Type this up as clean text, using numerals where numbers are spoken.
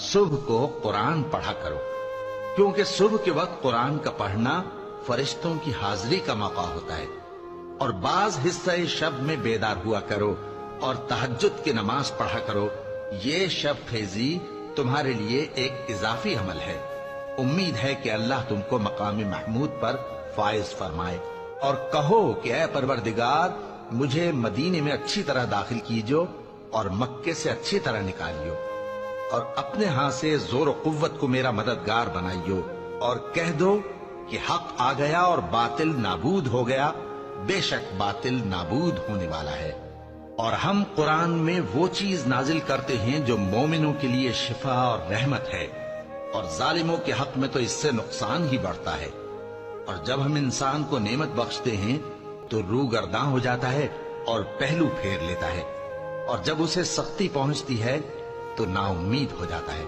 सुबह को कुरान पढ़ा करो, क्योंकि सुबह के वक्त कुरान का पढ़ना फरिश्तों की हाजिरी का मौका होता है। और बाज हिस्सा शब में बेदार हुआ करो और तहज्जुद की नमाज पढ़ा करो। ये शब खेजी तुम्हारे लिए एक इजाफी अमल है। उम्मीद है कि अल्लाह तुमको मकाम महमूद पर फाइज फरमाए। और कहो कि ऐ परवरदिगार, मुझे मदीने में अच्छी तरह दाखिल कीजो और मक्के से अच्छी तरह निकालियो, और अपने हाथ से जोर कुव्वत को मेरा मददगार बनाइयो। और कह दो कि हक आ गया और बातिल नाबूद हो गया। बेशक बातिल नाबूद होने वाला है। और हम कुरान में वो चीज नाजिल करते हैं जो मोमिनों के लिए शिफा और रहमत है, और जालिमों के हक में तो इससे नुकसान ही बढ़ता है। और जब हम इंसान को नेमत बख्शते हैं तो रूह गर्दां हो जाता है और पहलू फेर लेता है, और जब उसे सख्ती पहुंचती है तो नाउम्मीद हो जाता है।